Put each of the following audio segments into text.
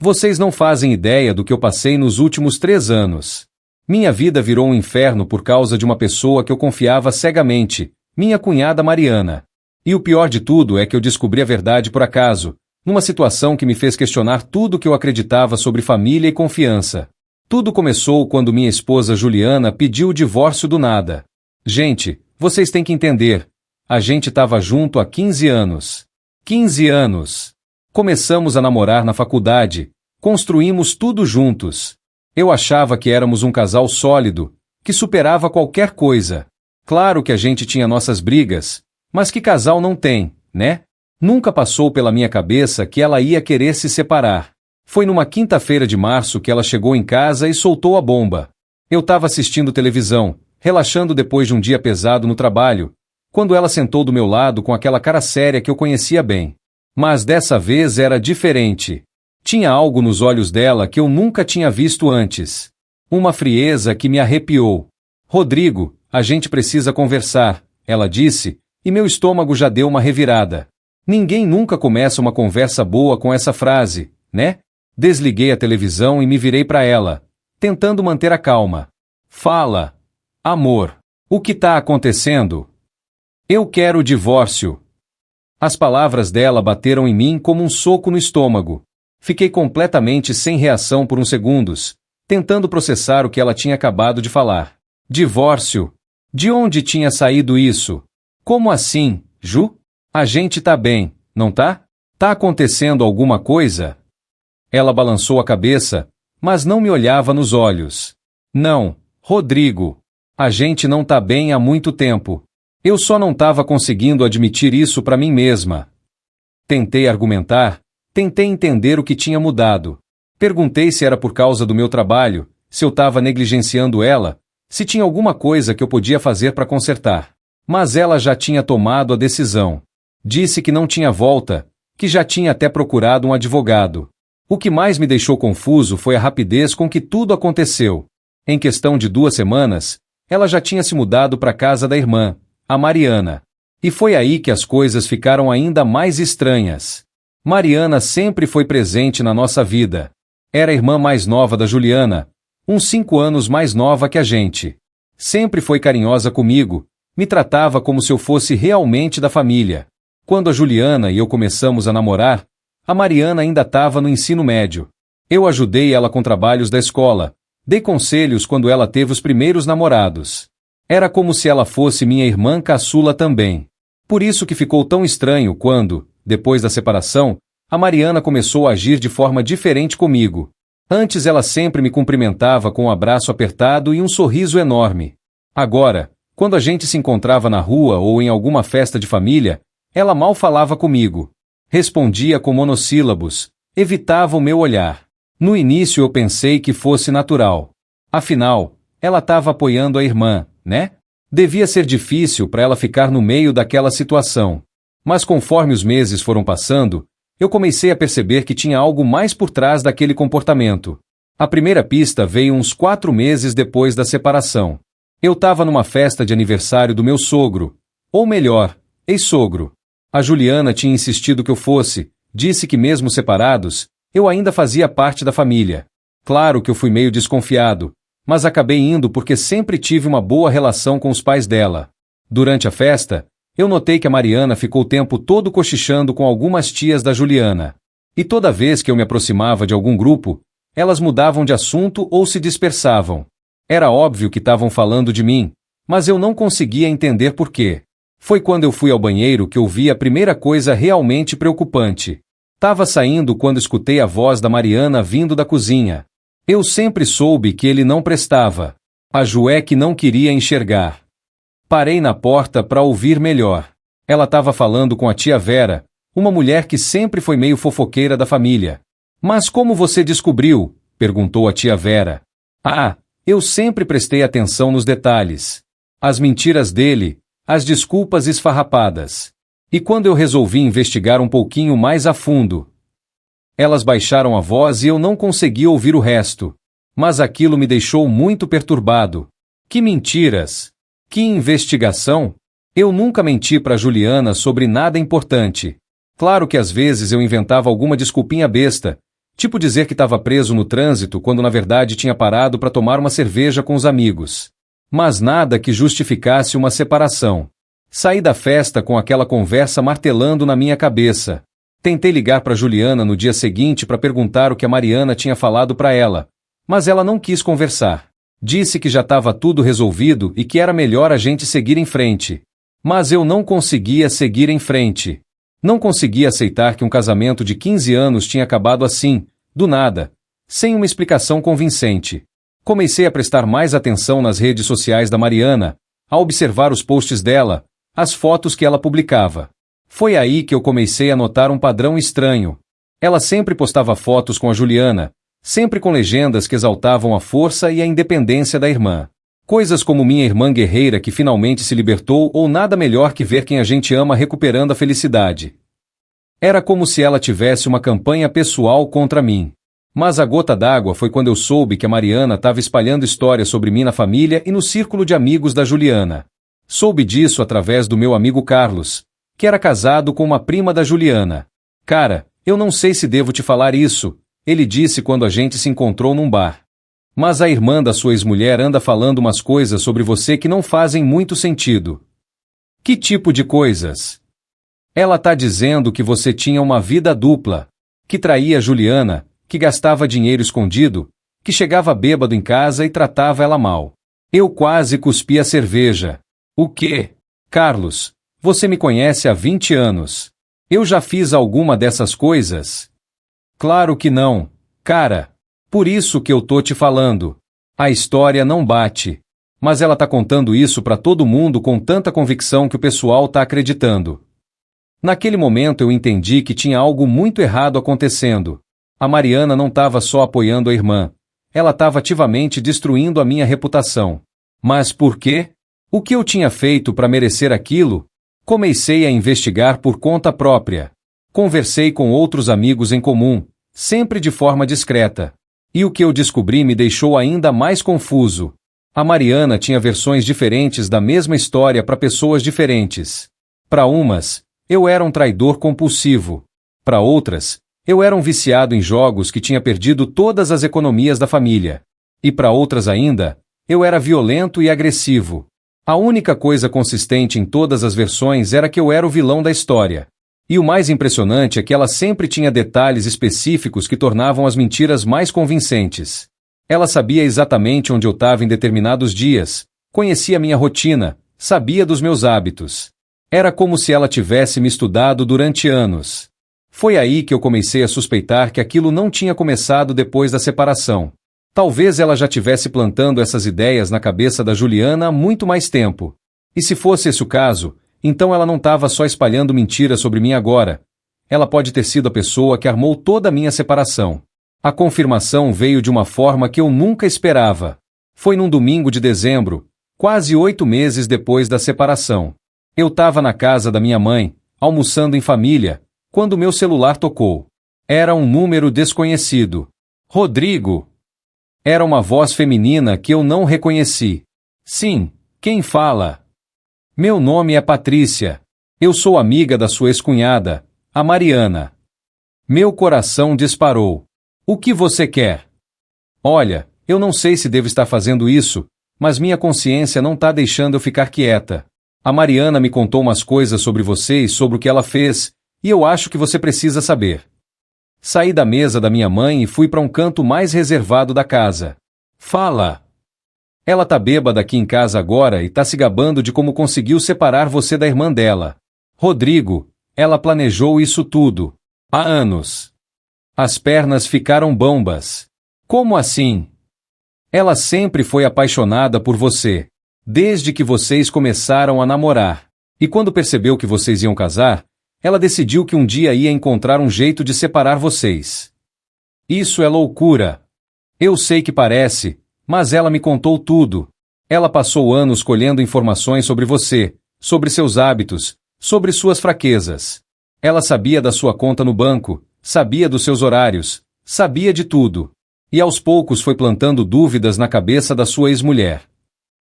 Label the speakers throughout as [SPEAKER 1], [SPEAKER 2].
[SPEAKER 1] Vocês não fazem ideia do que eu passei nos últimos 3 anos. Minha vida virou um inferno por causa de uma pessoa que eu confiava cegamente, minha cunhada Mariana. E o pior de tudo é que eu descobri a verdade por acaso, numa situação que me fez questionar tudo o que eu acreditava sobre família e confiança. Tudo começou quando minha esposa Juliana pediu o divórcio do nada. Gente, vocês têm que entender. A gente estava junto há 15 anos. 15 anos. Começamos a namorar na faculdade. Construímos tudo juntos. Eu achava que éramos um casal sólido, que superava qualquer coisa. Claro que a gente tinha nossas brigas, mas que casal não tem, né? Nunca passou pela minha cabeça que ela ia querer se separar. Foi numa quinta-feira de março que ela chegou em casa e soltou a bomba. Eu estava assistindo televisão, relaxando depois de um dia pesado no trabalho, quando ela sentou do meu lado com aquela cara séria que eu conhecia bem. Mas dessa vez era diferente. Tinha algo nos olhos dela que eu nunca tinha visto antes. Uma frieza que me arrepiou. Rodrigo, a gente precisa conversar, ela disse, e meu estômago já deu uma revirada. Ninguém nunca começa uma conversa boa com essa frase, né? Desliguei a televisão e me virei para ela, tentando manter a calma. Fala. Amor. O que está acontecendo? Eu quero o divórcio. As palavras dela bateram em mim como um soco no estômago. Fiquei completamente sem reação por uns segundos, tentando processar o que ela tinha acabado de falar. Divórcio? De onde tinha saído isso? Como assim, Ju? A gente tá bem, não tá? Tá acontecendo alguma coisa? Ela balançou a cabeça, mas não me olhava nos olhos. Não, Rodrigo. A gente não tá bem há muito tempo. Eu só não tava conseguindo admitir isso para mim mesma. Tentei argumentar, tentei entender o que tinha mudado. Perguntei se era por causa do meu trabalho, se eu tava negligenciando ela, se tinha alguma coisa que eu podia fazer para consertar. Mas ela já tinha tomado a decisão. Disse que não tinha volta, que já tinha até procurado um advogado. O que mais me deixou confuso foi a rapidez com que tudo aconteceu. Em questão de 2 semanas, ela já tinha se mudado para a casa da irmã, a Mariana. E foi aí que as coisas ficaram ainda mais estranhas. Mariana sempre foi presente na nossa vida. Era a irmã mais nova da Juliana, uns 5 anos mais nova que a gente. Sempre foi carinhosa comigo, me tratava como se eu fosse realmente da família. Quando a Juliana e eu começamos a namorar, a Mariana ainda estava no ensino médio. Eu ajudei ela com trabalhos da escola, dei conselhos quando ela teve os primeiros namorados. Era como se ela fosse minha irmã caçula também. Por isso que ficou tão estranho quando, depois da separação, a Mariana começou a agir de forma diferente comigo. Antes ela sempre me cumprimentava com um abraço apertado e um sorriso enorme. Agora, quando a gente se encontrava na rua ou em alguma festa de família, ela mal falava comigo. Respondia com monossílabos, evitava o meu olhar. No início eu pensei que fosse natural. Afinal, ela estava apoiando a irmã, né? Devia ser difícil para ela ficar no meio daquela situação. Mas conforme os meses foram passando, eu comecei a perceber que tinha algo mais por trás daquele comportamento. A primeira pista veio uns 4 meses depois da separação. Eu estava numa festa de aniversário do meu sogro, ou melhor, ex-sogro. A Juliana tinha insistido que eu fosse, disse que mesmo separados, eu ainda fazia parte da família. Claro que eu fui meio desconfiado, mas acabei indo porque sempre tive uma boa relação com os pais dela. Durante a festa, eu notei que a Mariana ficou o tempo todo cochichando com algumas tias da Juliana. E toda vez que eu me aproximava de algum grupo, elas mudavam de assunto ou se dispersavam. Era óbvio que estavam falando de mim, mas eu não conseguia entender por quê. Foi quando eu fui ao banheiro que eu vi a primeira coisa realmente preocupante. Tava saindo quando escutei a voz da Mariana vindo da cozinha. Eu sempre soube que ele não prestava. A Ju é que não queria enxergar. Parei na porta para ouvir melhor. Ela estava falando com a tia Vera, uma mulher que sempre foi meio fofoqueira da família. Mas como você descobriu? Perguntou a tia Vera. Ah, eu sempre prestei atenção nos detalhes. As mentiras dele, as desculpas esfarrapadas. E quando eu resolvi investigar um pouquinho mais a fundo, elas baixaram a voz e eu não consegui ouvir o resto. Mas aquilo me deixou muito perturbado. Que mentiras! Que investigação! Eu nunca menti para Juliana sobre nada importante. Claro que às vezes eu inventava alguma desculpinha besta, Tipo dizer que estava preso no trânsito quando na verdade tinha parado para tomar uma cerveja com os amigos. Mas nada que justificasse uma separação. Saí da festa com aquela conversa martelando na minha cabeça. Tentei ligar para Juliana no dia seguinte para perguntar o que a Mariana tinha falado para ela, mas ela não quis conversar. Disse que já estava tudo resolvido e que era melhor a gente seguir em frente. Mas eu não conseguia seguir em frente. Não conseguia aceitar que um casamento de 15 anos tinha acabado assim, do nada, sem uma explicação convincente. Comecei a prestar mais atenção nas redes sociais da Mariana, a observar os posts dela, as fotos que ela publicava. Foi aí que eu comecei a notar um padrão estranho. Ela sempre postava fotos com a Juliana, sempre com legendas que exaltavam a força e a independência da irmã. Coisas como minha irmã guerreira que finalmente se libertou ou nada melhor que ver quem a gente ama recuperando a felicidade. Era como se ela tivesse uma campanha pessoal contra mim. Mas a gota d'água foi quando eu soube que a Mariana estava espalhando histórias sobre mim na família e no círculo de amigos da Juliana. Soube disso através do meu amigo Carlos, que era casado com uma prima da Juliana. Cara, eu não sei se devo te falar isso, ele disse quando a gente se encontrou num bar. Mas a irmã da sua ex-mulher anda falando umas coisas sobre você que não fazem muito sentido. Que tipo de coisas? Ela tá dizendo que você tinha uma vida dupla, que traía a Juliana, que gastava dinheiro escondido, que chegava bêbado em casa e tratava ela mal. Eu quase cuspi a cerveja. O quê? Carlos, você me conhece há 20 anos. Eu já fiz alguma dessas coisas? Claro que não, cara. Por isso que eu tô te falando. A história não bate. Mas ela tá contando isso pra todo mundo com tanta convicção que o pessoal tá acreditando. Naquele momento eu entendi que tinha algo muito errado acontecendo. A Mariana não estava só apoiando a irmã. Ela estava ativamente destruindo a minha reputação. Mas por quê? O que eu tinha feito para merecer aquilo? Comecei a investigar por conta própria. Conversei com outros amigos em comum, sempre de forma discreta. E o que eu descobri me deixou ainda mais confuso. A Mariana tinha versões diferentes da mesma história para pessoas diferentes. Para umas, eu era um traidor compulsivo. Para outras, eu era um viciado em jogos que tinha perdido todas as economias da família. E para outras ainda, eu era violento e agressivo. A única coisa consistente em todas as versões era que eu era o vilão da história. E o mais impressionante é que ela sempre tinha detalhes específicos que tornavam as mentiras mais convincentes. Ela sabia exatamente onde eu estava em determinados dias, conhecia minha rotina, sabia dos meus hábitos. Era como se ela tivesse me estudado durante anos. Foi aí que eu comecei a suspeitar que aquilo não tinha começado depois da separação. Talvez ela já tivesse plantando essas ideias na cabeça da Juliana há muito mais tempo. E se fosse esse o caso, então ela não estava só espalhando mentiras sobre mim agora. Ela pode ter sido a pessoa que armou toda a minha separação. A confirmação veio de uma forma que eu nunca esperava. Foi num domingo de dezembro, quase 8 meses depois da separação. Eu estava na casa da minha mãe, almoçando em família, quando meu celular tocou. Era um número desconhecido. Rodrigo! Era uma voz feminina que eu não reconheci. Sim, quem fala? Meu nome é Patrícia. Eu sou amiga da sua ex-cunhada, a Mariana. Meu coração disparou. O que você quer? Olha, eu não sei se devo estar fazendo isso, mas minha consciência não está deixando eu ficar quieta. A Mariana me contou umas coisas sobre você e sobre o que ela fez, e eu acho que você precisa saber. Saí da mesa da minha mãe e fui para um canto mais reservado da casa. Fala! Ela tá bêbada aqui em casa agora e tá se gabando de como conseguiu separar você da irmã dela. Rodrigo, ela planejou isso tudo. Há anos. As pernas ficaram bambas. Como assim? Ela sempre foi apaixonada por você, desde que vocês começaram a namorar. E quando percebeu que vocês iam casar, ela decidiu que um dia ia encontrar um jeito de separar vocês. Isso é loucura. Eu sei que parece, mas ela me contou tudo. Ela passou anos colhendo informações sobre você, sobre seus hábitos, sobre suas fraquezas. Ela sabia da sua conta no banco, sabia dos seus horários, sabia de tudo. E aos poucos foi plantando dúvidas na cabeça da sua ex-mulher.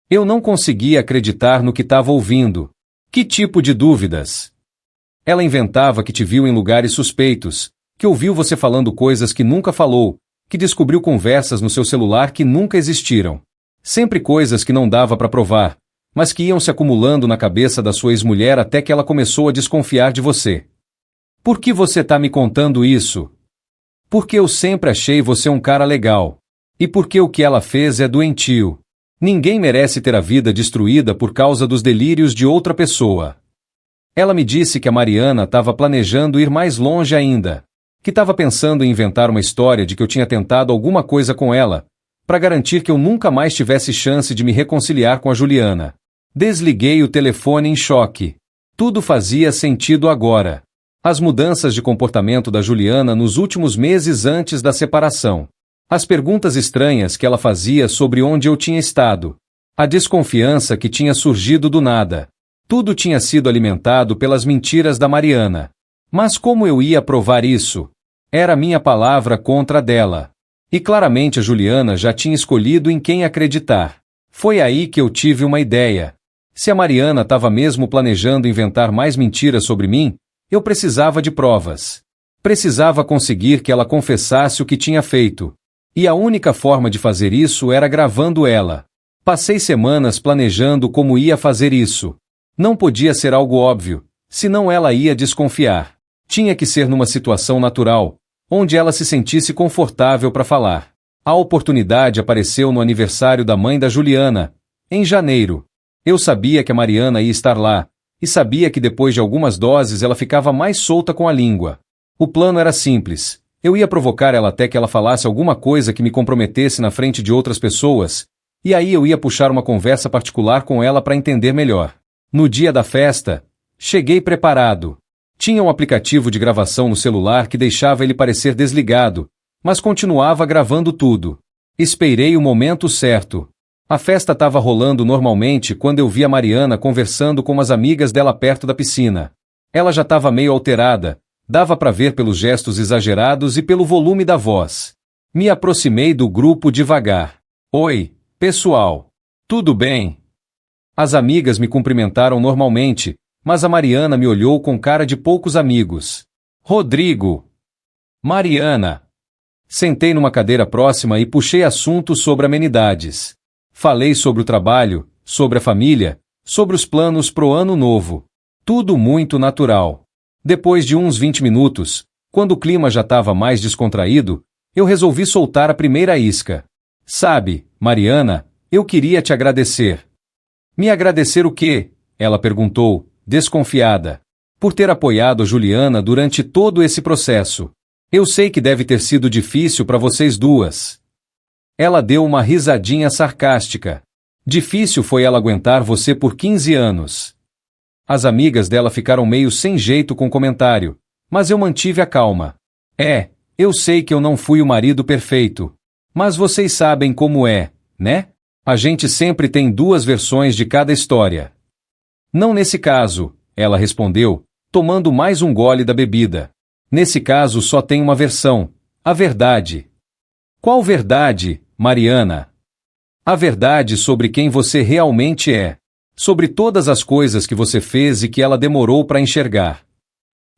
[SPEAKER 1] Eu não conseguia acreditar no que estava ouvindo. Que tipo de dúvidas? Ela inventava que te viu em lugares suspeitos, Que ouviu você falando coisas que nunca falou, que descobriu conversas no seu celular que nunca existiram. Sempre coisas que não dava para provar, mas que iam se acumulando na cabeça da sua ex-mulher até que ela começou a desconfiar de você. Por que você tá me contando isso? Porque eu sempre achei você um cara legal. E porque o que ela fez é doentio. Ninguém merece ter a vida destruída por causa dos delírios de outra pessoa. Ela me disse que a Mariana estava planejando ir mais longe ainda. Que estava pensando em inventar uma história de que eu tinha tentado alguma coisa com ela, para garantir que eu nunca mais tivesse chance de me reconciliar com a Juliana. Desliguei o telefone em choque. Tudo fazia sentido agora. As mudanças de comportamento da Juliana nos últimos meses antes da separação. As perguntas estranhas que ela fazia sobre onde eu tinha estado. A desconfiança que tinha surgido do nada. Tudo tinha sido alimentado pelas mentiras da Mariana. Mas como eu ia provar isso? Era minha palavra contra a dela. E claramente a Juliana já tinha escolhido em quem acreditar. Foi aí que eu tive uma ideia. Se a Mariana estava mesmo planejando inventar mais mentiras sobre mim, eu precisava de provas. Precisava conseguir que ela confessasse o que tinha feito. E a única forma de fazer isso era gravando ela. Passei semanas planejando como ia fazer isso. Não podia ser algo óbvio, senão ela ia desconfiar. Tinha que ser numa situação natural, onde ela se sentisse confortável para falar. A oportunidade apareceu no aniversário da mãe da Juliana, em janeiro. Eu sabia que a Mariana ia estar lá, e sabia que depois de algumas doses ela ficava mais solta com a língua. O plano era simples. Eu ia provocar ela até que ela falasse alguma coisa que me comprometesse na frente de outras pessoas, e aí eu ia puxar uma conversa particular com ela para entender melhor. No dia da festa, cheguei preparado. Tinha um aplicativo de gravação no celular que deixava ele parecer desligado, mas continuava gravando tudo. Esperei o momento certo. A festa estava rolando normalmente quando eu vi a Mariana conversando com umas amigas dela perto da piscina. Ela já estava meio alterada. Dava para ver pelos gestos exagerados e pelo volume da voz. Me aproximei do grupo devagar. Oi, pessoal. Tudo bem? As amigas me cumprimentaram normalmente, mas a Mariana me olhou com cara de poucos amigos. Rodrigo. Mariana. Sentei numa cadeira próxima e puxei assuntos sobre amenidades. Falei sobre o trabalho, sobre a família, sobre os planos pro ano novo. Tudo muito natural. Depois de uns 20 minutos, quando o clima já estava mais descontraído, eu resolvi soltar a primeira isca. Sabe, Mariana, eu queria te agradecer. Me agradecer o quê? Ela perguntou, desconfiada. Por ter apoiado a Juliana durante todo esse processo. Eu sei que deve ter sido difícil para vocês duas. Ela deu uma risadinha sarcástica. Difícil foi ela aguentar você por 15 anos. As amigas dela ficaram meio sem jeito com o comentário, mas eu mantive a calma. Eu sei que eu não fui o marido perfeito. Mas vocês sabem como é, né? A gente sempre tem duas versões de cada história. Não nesse caso, ela respondeu, tomando mais um gole da bebida. Nesse caso só tem uma versão, a verdade. Qual verdade, Mariana? A verdade sobre quem você realmente é. Sobre todas as coisas que você fez e que ela demorou para enxergar.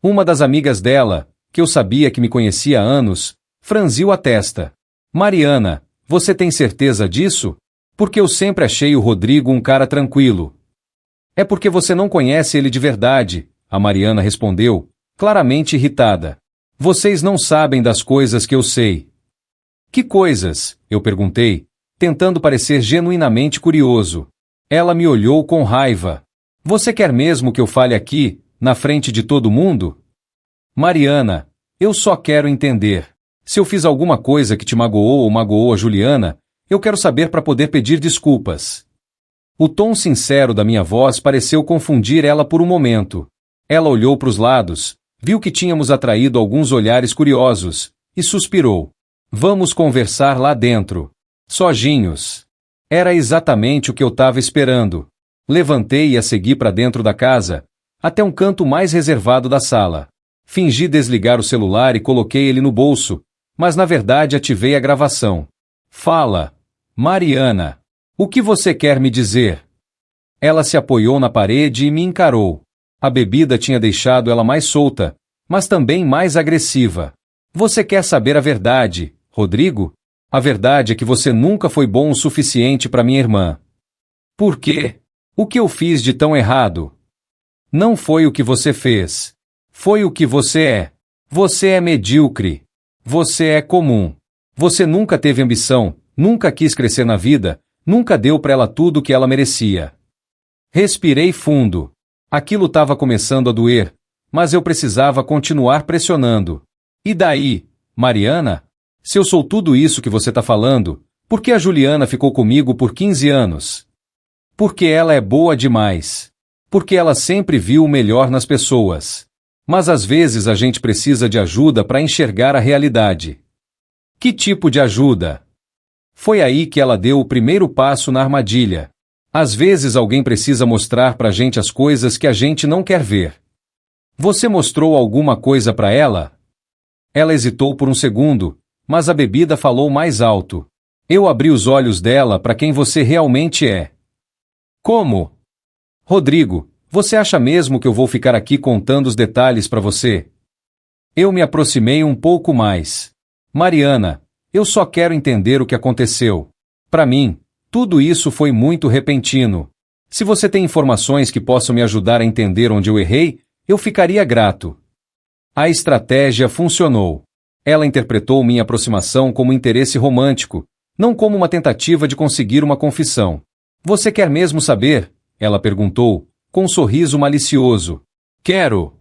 [SPEAKER 1] Uma das amigas dela, que eu sabia que me conhecia há anos, franziu a testa. Mariana, você tem certeza disso? Porque eu sempre achei o Rodrigo um cara tranquilo. É porque você não conhece ele de verdade, a Mariana respondeu, claramente irritada. Vocês não sabem das coisas que eu sei. Que coisas? Eu perguntei, tentando parecer genuinamente curioso. Ela me olhou com raiva. Você quer mesmo que eu fale aqui, na frente de todo mundo? Mariana, eu só quero entender. Se eu fiz alguma coisa que te magoou ou magoou a Juliana, eu quero saber para poder pedir desculpas. O tom sincero da minha voz pareceu confundir ela por um momento. Ela olhou para os lados, viu que tínhamos atraído alguns olhares curiosos, e suspirou. Vamos conversar lá dentro. Sozinhos. Era exatamente o que eu estava esperando. Levantei e a segui para dentro da casa, até um canto mais reservado da sala. Fingi desligar o celular e coloquei ele no bolso, mas na verdade ativei a gravação. Fala, Mariana. O que você quer me dizer? Ela se apoiou na parede e me encarou. A bebida tinha deixado ela mais solta, mas também mais agressiva. Você quer saber a verdade, Rodrigo? A verdade é que você nunca foi bom o suficiente para minha irmã. Por quê? O que eu fiz de tão errado? Não foi o que você fez. Foi o que você é. Você é medíocre. Você é comum. Você nunca teve ambição, nunca quis crescer na vida, nunca deu para ela tudo o que ela merecia. Respirei fundo. Aquilo estava começando a doer, mas eu precisava continuar pressionando. E daí, Mariana? Se eu sou tudo isso que você está falando, por que a Juliana ficou comigo por 15 anos? Porque ela é boa demais. Porque ela sempre viu o melhor nas pessoas. Mas às vezes a gente precisa de ajuda para enxergar a realidade. Que tipo de ajuda? Foi aí que ela deu o primeiro passo na armadilha. Às vezes alguém precisa mostrar pra gente as coisas que a gente não quer ver. Você mostrou alguma coisa pra ela? Ela hesitou por um segundo, mas a bebida falou mais alto. Eu abri os olhos dela para quem você realmente é. Como? Rodrigo, você acha mesmo que eu vou ficar aqui contando os detalhes pra você? Eu me aproximei um pouco mais. Mariana, eu só quero entender o que aconteceu. Pra mim, tudo isso foi muito repentino. Se você tem informações que possam me ajudar a entender onde eu errei, eu ficaria grato. A estratégia funcionou. Ela interpretou minha aproximação como interesse romântico, não como uma tentativa de conseguir uma confissão. Você quer mesmo saber? Ela perguntou, com um sorriso malicioso. Quero.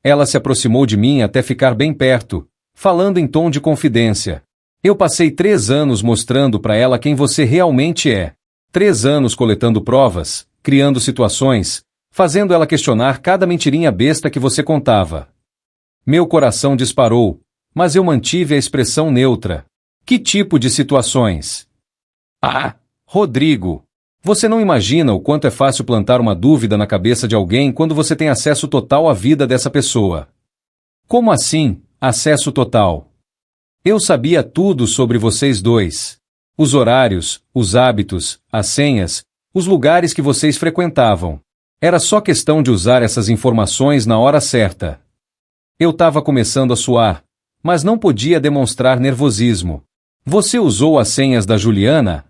[SPEAKER 1] Ela se aproximou de mim até ficar bem perto, falando em tom de confidência. Eu passei 3 anos mostrando para ela quem você realmente é. 3 anos coletando provas, criando situações, fazendo ela questionar cada mentirinha besta que você contava. Meu coração disparou, mas eu mantive a expressão neutra. Que tipo de situações? Ah, Rodrigo! Você não imagina o quanto é fácil plantar uma dúvida na cabeça de alguém quando você tem acesso total à vida dessa pessoa. Como assim, acesso total? Eu sabia tudo sobre vocês dois. Os horários, os hábitos, as senhas, os lugares que vocês frequentavam. Era só questão de usar essas informações na hora certa. Eu estava começando a suar, mas não podia demonstrar nervosismo. Você usou as senhas da Juliana?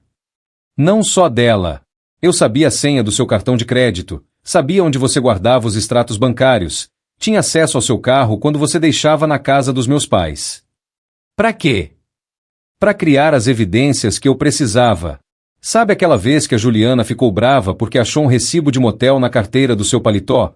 [SPEAKER 1] Não só dela. Eu sabia a senha do seu cartão de crédito, sabia onde você guardava os extratos bancários, tinha acesso ao seu carro quando você deixava na casa dos meus pais. Pra quê? Pra criar as evidências que eu precisava. Sabe aquela vez que a Juliana ficou brava porque achou um recibo de motel na carteira do seu paletó?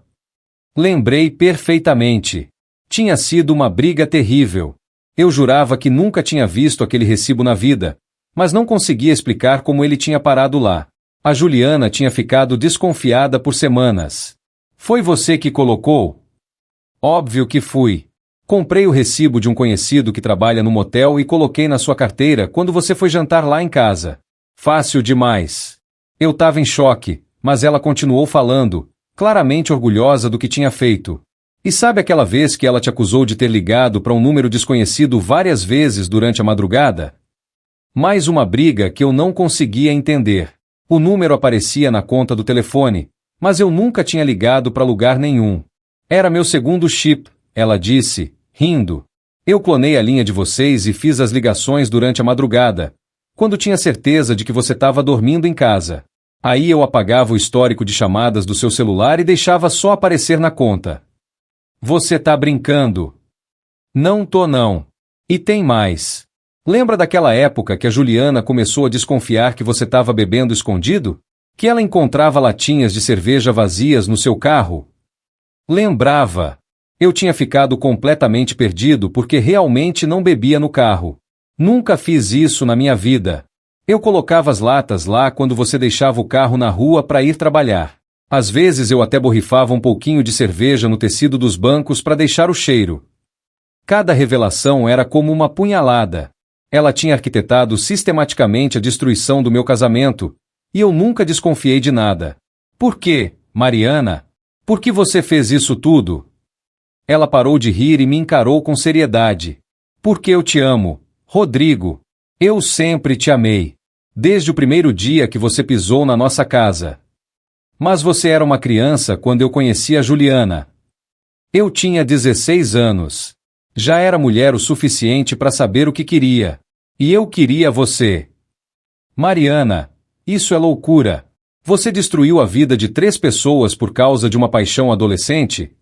[SPEAKER 1] Lembrei perfeitamente. Tinha sido uma briga terrível. Eu jurava que nunca tinha visto aquele recibo na vida, mas não conseguia explicar como ele tinha parado lá. A Juliana tinha ficado desconfiada por semanas. Foi você que colocou? Óbvio que fui. Comprei o recibo de um conhecido que trabalha no motel e coloquei na sua carteira quando você foi jantar lá em casa. Fácil demais. Eu estava em choque, mas ela continuou falando, claramente orgulhosa do que tinha feito. E sabe aquela vez que ela te acusou de ter ligado para um número desconhecido várias vezes durante a madrugada? Mais uma briga que eu não conseguia entender. O número aparecia na conta do telefone, mas eu nunca tinha ligado para lugar nenhum. Era meu segundo chip, ela disse, rindo. Eu clonei a linha de vocês e fiz as ligações durante a madrugada, quando tinha certeza de que você estava dormindo em casa. Aí eu apagava o histórico de chamadas do seu celular e deixava só aparecer na conta. Você tá brincando? Não tô não. E tem mais. Lembra daquela época que a Juliana começou a desconfiar que você estava bebendo escondido? Que ela encontrava latinhas de cerveja vazias no seu carro? Lembrava. Eu tinha ficado completamente perdido porque realmente não bebia no carro. Nunca fiz isso na minha vida. Eu colocava as latas lá quando você deixava o carro na rua para ir trabalhar. Às vezes eu até borrifava um pouquinho de cerveja no tecido dos bancos para deixar o cheiro. Cada revelação era como uma punhalada. Ela tinha arquitetado sistematicamente a destruição do meu casamento, e eu nunca desconfiei de nada. Por quê, Mariana? Por que você fez isso tudo? Ela parou de rir e me encarou com seriedade. Porque eu te amo, Rodrigo. Eu sempre te amei. Desde o primeiro dia que você pisou na nossa casa. Mas você era uma criança quando eu conheci a Juliana. Eu tinha 16 anos. Já era mulher o suficiente para saber o que queria. E eu queria você. Mariana, isso é loucura. Você destruiu a vida de 3 pessoas por causa de uma paixão adolescente?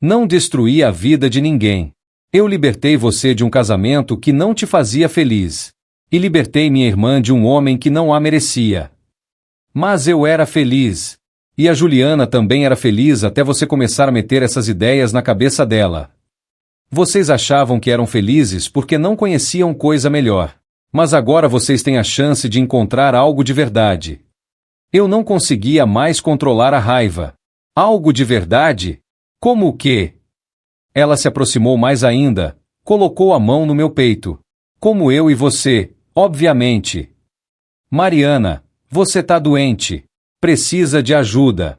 [SPEAKER 1] Não destruí a vida de ninguém. Eu libertei você de um casamento que não te fazia feliz. E libertei minha irmã de um homem que não a merecia. Mas eu era feliz. E a Juliana também era feliz até você começar a meter essas ideias na cabeça dela. Vocês achavam que eram felizes porque não conheciam coisa melhor. Mas agora vocês têm a chance de encontrar algo de verdade. Eu não conseguia mais controlar a raiva. Algo de verdade? Como o quê? Ela se aproximou mais ainda, colocou a mão no meu peito. Como eu e você, obviamente. Mariana, você tá doente. Precisa de ajuda.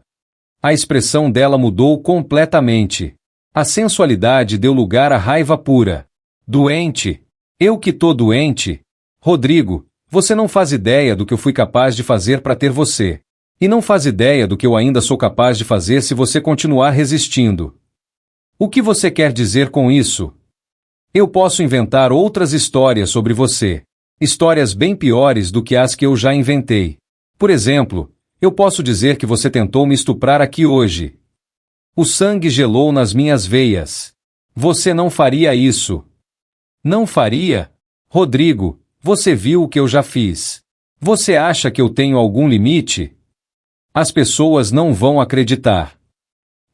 [SPEAKER 1] A expressão dela mudou completamente. A sensualidade deu lugar à raiva pura. Doente? Eu que tô doente? Rodrigo, você não faz ideia do que eu fui capaz de fazer para ter você. E não faz ideia do que eu ainda sou capaz de fazer se você continuar resistindo. O que você quer dizer com isso? Eu posso inventar outras histórias sobre você. Histórias bem piores do que as que eu já inventei. Por exemplo, eu posso dizer que você tentou me estuprar aqui hoje. O sangue gelou nas minhas veias. Você não faria isso. Não faria? Rodrigo, você viu o que eu já fiz. Você acha que eu tenho algum limite? As pessoas não vão acreditar.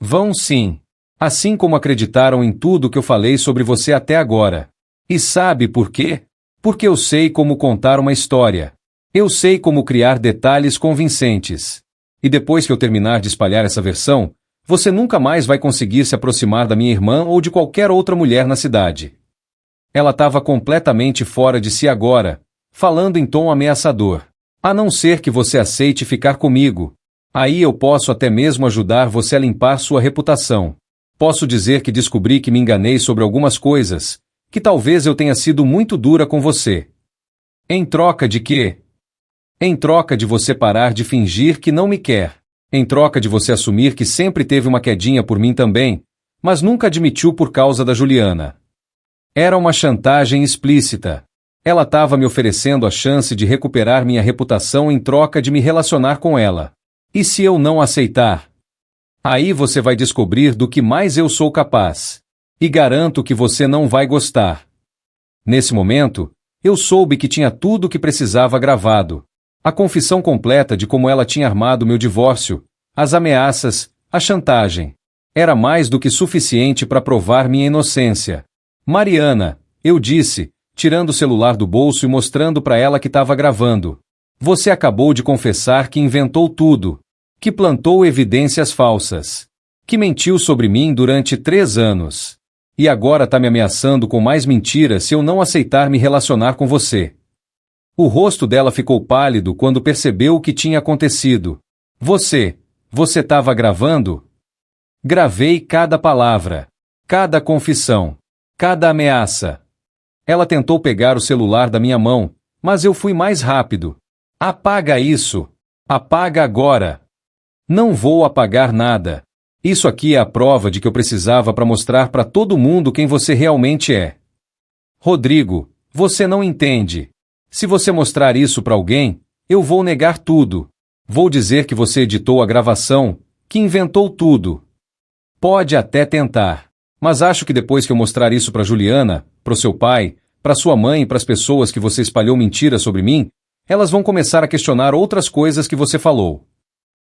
[SPEAKER 1] Vão sim. Assim como acreditaram em tudo que eu falei sobre você até agora. E sabe por quê? Porque eu sei como contar uma história. Eu sei como criar detalhes convincentes. E depois que eu terminar de espalhar essa versão, você nunca mais vai conseguir se aproximar da minha irmã ou de qualquer outra mulher na cidade. Ela estava completamente fora de si agora, falando em tom ameaçador. A não ser que você aceite ficar comigo. Aí eu posso até mesmo ajudar você a limpar sua reputação. Posso dizer que descobri que me enganei sobre algumas coisas, que talvez eu tenha sido muito dura com você. Em troca de quê? Em troca de você parar de fingir que não me quer. Em troca de você assumir que sempre teve uma quedinha por mim também, mas nunca admitiu por causa da Juliana. Era uma chantagem explícita. Ela estava me oferecendo a chance de recuperar minha reputação em troca de me relacionar com ela. E se eu não aceitar? Aí você vai descobrir do que mais eu sou capaz. E garanto que você não vai gostar. Nesse momento, eu soube que tinha tudo o que precisava gravado. A confissão completa de como ela tinha armado meu divórcio, as ameaças, a chantagem. Era mais do que suficiente para provar minha inocência. Mariana, eu disse, tirando o celular do bolso e mostrando para ela que estava gravando. Você acabou de confessar que inventou tudo. Que plantou evidências falsas. Que mentiu sobre mim durante 3 anos. E agora está me ameaçando com mais mentiras se eu não aceitar me relacionar com você. O rosto dela ficou pálido quando percebeu o que tinha acontecido. Você estava gravando? Gravei cada palavra, cada confissão, cada ameaça. Ela tentou pegar o celular da minha mão, mas eu fui mais rápido. Apaga isso. Apaga agora. Não vou apagar nada. Isso aqui é a prova de que eu precisava para mostrar para todo mundo quem você realmente é. Rodrigo, você não entende. Se você mostrar isso para alguém, eu vou negar tudo. Vou dizer que você editou a gravação, que inventou tudo. Pode até tentar. Mas acho que depois que eu mostrar isso para Juliana, para o seu pai, para sua mãe e para as pessoas que você espalhou mentiras sobre mim, elas vão começar a questionar outras coisas que você falou.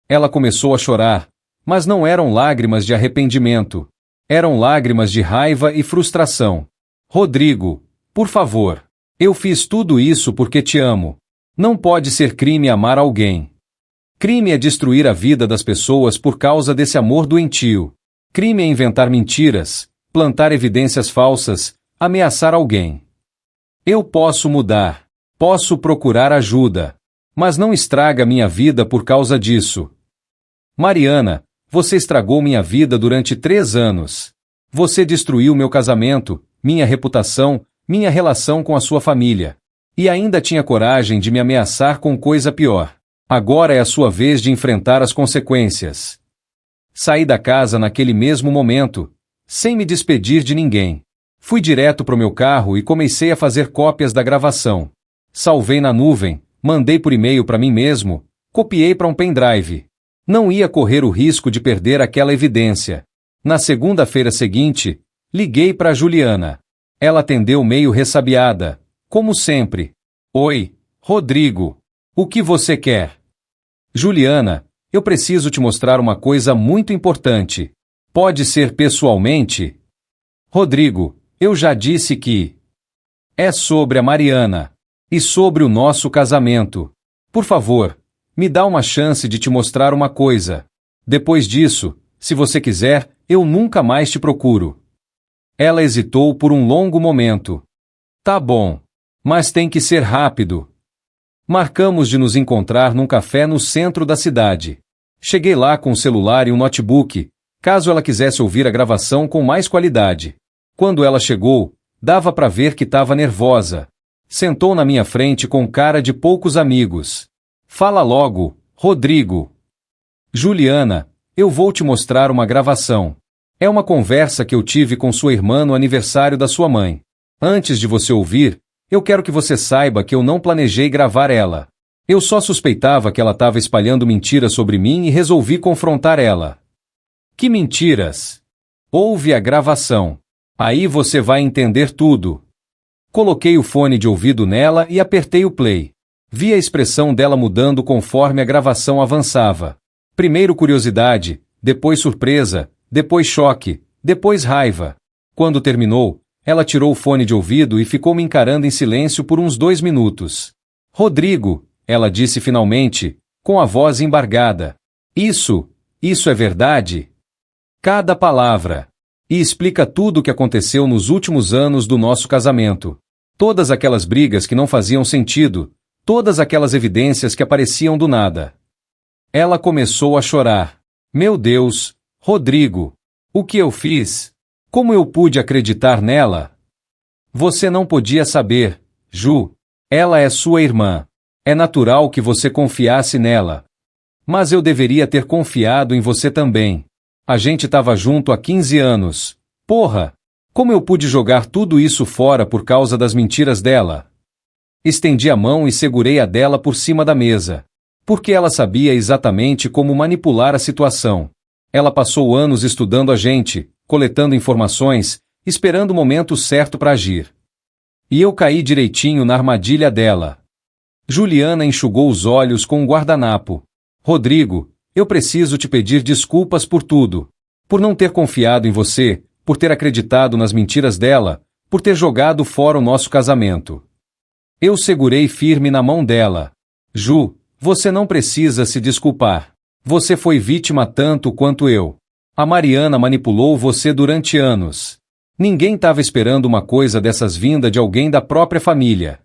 [SPEAKER 1] Ela começou a chorar, mas não eram lágrimas de arrependimento. Eram lágrimas de raiva e frustração. Rodrigo, por favor. Eu fiz tudo isso porque te amo. Não pode ser crime amar alguém. Crime é destruir a vida das pessoas por causa desse amor doentio. Crime é inventar mentiras, plantar evidências falsas, ameaçar alguém. Eu posso mudar. Posso procurar ajuda. Mas não estraga minha vida por causa disso. Mariana, você estragou minha vida durante 3 anos. Você destruiu meu casamento, minha reputação, minha relação com a sua família. E ainda tinha coragem de me ameaçar com coisa pior. Agora é a sua vez de enfrentar as consequências. Saí da casa naquele mesmo momento, sem me despedir de ninguém. Fui direto pro meu carro e comecei a fazer cópias da gravação. Salvei na nuvem, mandei por e-mail para mim mesmo, copiei para um pendrive. Não ia correr o risco de perder aquela evidência. Na segunda-feira seguinte, liguei para Juliana. Ela atendeu meio ressabiada, como sempre. Oi, Rodrigo. O que você quer? Juliana, eu preciso te mostrar uma coisa muito importante. Pode ser pessoalmente? Rodrigo, eu já disse que é sobre a Mariana e sobre o nosso casamento. Por favor, me dá uma chance de te mostrar uma coisa. Depois disso, se você quiser, eu nunca mais te procuro. Ela hesitou por um longo momento. Tá bom, mas tem que ser rápido. Marcamos de nos encontrar num café no centro da cidade. Cheguei lá com o celular e um notebook, caso ela quisesse ouvir a gravação com mais qualidade. Quando ela chegou, dava para ver que estava nervosa. Sentou na minha frente com cara de poucos amigos. Fala logo, Rodrigo. Juliana, eu vou te mostrar uma gravação. É uma conversa que eu tive com sua irmã no aniversário da sua mãe. Antes de você ouvir, eu quero que você saiba que eu não planejei gravar ela. Eu só suspeitava que ela estava espalhando mentiras sobre mim e resolvi confrontar ela. Que mentiras? Ouve a gravação. Aí você vai entender tudo. Coloquei o fone de ouvido nela e apertei o play. Vi a expressão dela mudando conforme a gravação avançava. Primeiro curiosidade, depois surpresa, depois choque, depois raiva. Quando terminou, ela tirou o fone de ouvido e ficou me encarando em silêncio por uns 2 minutos. Rodrigo, ela disse finalmente, com a voz embargada. Isso é verdade? Cada palavra. E explica tudo o que aconteceu nos últimos anos do nosso casamento. Todas aquelas brigas que não faziam sentido, todas aquelas evidências que apareciam do nada. Ela começou a chorar. Meu Deus, Rodrigo, o que eu fiz? Como eu pude acreditar nela? Você não podia saber, Ju. Ela é sua irmã. É natural que você confiasse nela. Mas eu deveria ter confiado em você também. A gente estava junto há 15 anos. Porra! Como eu pude jogar tudo isso fora por causa das mentiras dela? Estendi a mão e segurei a dela por cima da mesa. Porque ela sabia exatamente como manipular a situação. Ela passou anos estudando a gente, coletando informações, esperando o momento certo para agir. E eu caí direitinho na armadilha dela. Juliana enxugou os olhos com um guardanapo. Rodrigo, eu preciso te pedir desculpas por tudo. Por não ter confiado em você, por ter acreditado nas mentiras dela, por ter jogado fora o nosso casamento. Eu segurei firme na mão dela. Ju, você não precisa se desculpar. Você foi vítima tanto quanto eu. A Mariana manipulou você durante anos. Ninguém estava esperando uma coisa dessas vinda de alguém da própria família.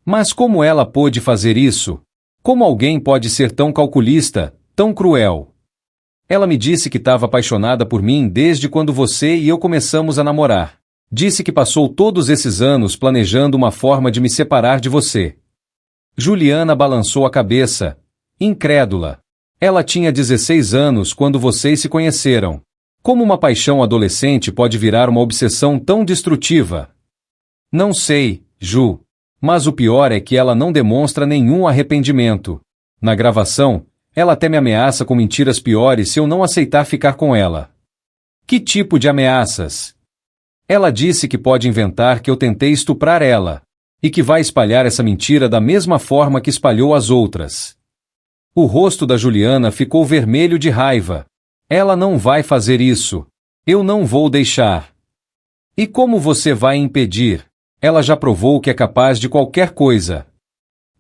[SPEAKER 1] Mas como ela pôde fazer isso? Como alguém pode ser tão calculista, tão cruel? Ela me disse que estava apaixonada por mim desde quando você e eu começamos a namorar. Disse que passou todos esses anos planejando uma forma de me separar de você. Juliana balançou a cabeça, incrédula. Ela tinha 16 anos quando vocês se conheceram. Como uma paixão adolescente pode virar uma obsessão tão destrutiva? Não sei, Ju. Mas o pior é que ela não demonstra nenhum arrependimento. Na gravação, ela até me ameaça com mentiras piores se eu não aceitar ficar com ela. Que tipo de ameaças? Ela disse que pode inventar que eu tentei estuprar ela, e que vai espalhar essa mentira da mesma forma que espalhou as outras. O rosto da Juliana ficou vermelho de raiva. Ela não vai fazer isso. Eu não vou deixar. E como você vai impedir? Ela já provou que é capaz de qualquer coisa.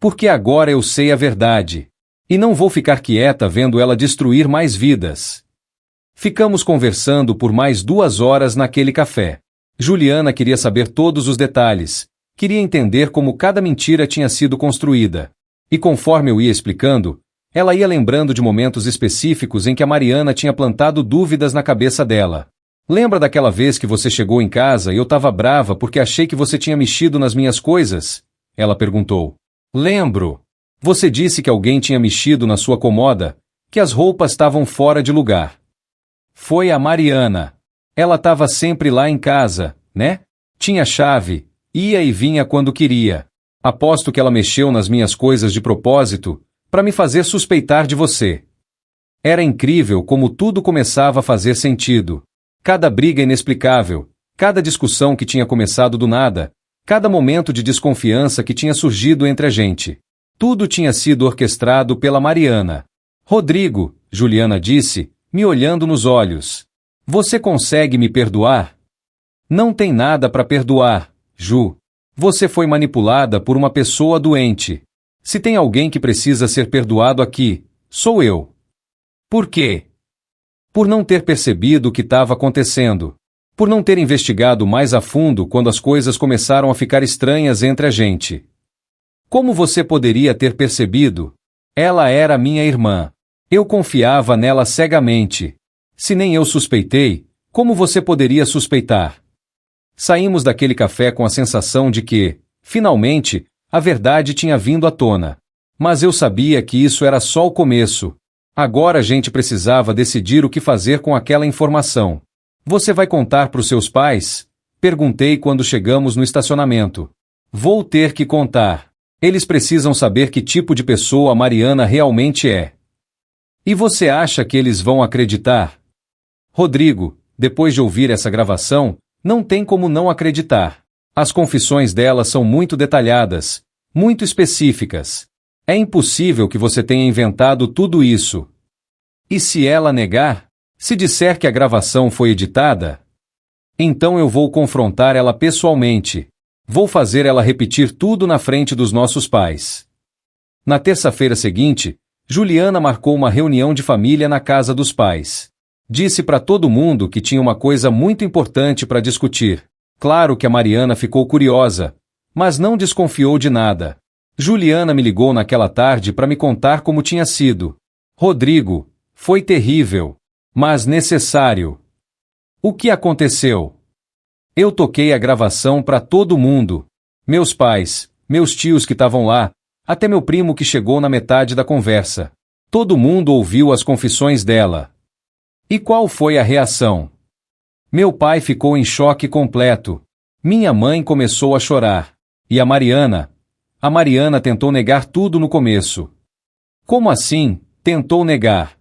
[SPEAKER 1] Porque agora eu sei a verdade. E não vou ficar quieta vendo ela destruir mais vidas. Ficamos conversando por mais 2 horas naquele café. Juliana queria saber todos os detalhes. Queria entender como cada mentira tinha sido construída. E conforme eu ia explicando, ela ia lembrando de momentos específicos em que a Mariana tinha plantado dúvidas na cabeça dela. Lembra daquela vez que você chegou em casa e eu estava brava porque achei que você tinha mexido nas minhas coisas? Ela perguntou. Lembro. Você disse que alguém tinha mexido na sua comoda, que as roupas estavam fora de lugar. Foi a Mariana. Ela estava sempre lá em casa, né? Tinha chave, ia e vinha quando queria. Aposto que ela mexeu nas minhas coisas de propósito, para me fazer suspeitar de você. Era incrível como tudo começava a fazer sentido. Cada briga inexplicável, cada discussão que tinha começado do nada, cada momento de desconfiança que tinha surgido entre a gente. Tudo tinha sido orquestrado pela Mariana. Rodrigo, Juliana disse, me olhando nos olhos. Você consegue me perdoar? Não tem nada para perdoar, Ju. Você foi manipulada por uma pessoa doente. Se tem alguém que precisa ser perdoado aqui, sou eu. Por quê? Por não ter percebido o que estava acontecendo. Por não ter investigado mais a fundo quando as coisas começaram a ficar estranhas entre a gente. Como você poderia ter percebido? Ela era minha irmã. Eu confiava nela cegamente. Se nem eu suspeitei, como você poderia suspeitar? Saímos daquele café com a sensação de que, finalmente, a verdade tinha vindo à tona. Mas eu sabia que isso era só o começo. Agora a gente precisava decidir o que fazer com aquela informação. Você vai contar para os seus pais? Perguntei quando chegamos no estacionamento. Vou ter que contar. Eles precisam saber que tipo de pessoa a Mariana realmente é. E você acha que eles vão acreditar? Rodrigo, depois de ouvir essa gravação, não tem como não acreditar. As confissões dela são muito detalhadas, muito específicas. É impossível que você tenha inventado tudo isso. E se ela negar? Se disser que a gravação foi editada? Então eu vou confrontar ela pessoalmente. Vou fazer ela repetir tudo na frente dos nossos pais. Na terça-feira seguinte, Juliana marcou uma reunião de família na casa dos pais. Disse para todo mundo que tinha uma coisa muito importante para discutir. Claro que a Mariana ficou curiosa, mas não desconfiou de nada. Juliana me ligou naquela tarde para me contar como tinha sido. Rodrigo, foi terrível, mas necessário. O que aconteceu? Eu toquei a gravação para todo mundo. Meus pais, meus tios que estavam lá, até meu primo que chegou na metade da conversa. Todo mundo ouviu as confissões dela. E qual foi a reação? Meu pai ficou em choque completo. Minha mãe começou a chorar. E a Mariana? A Mariana tentou negar tudo no começo. Como assim, tentou negar?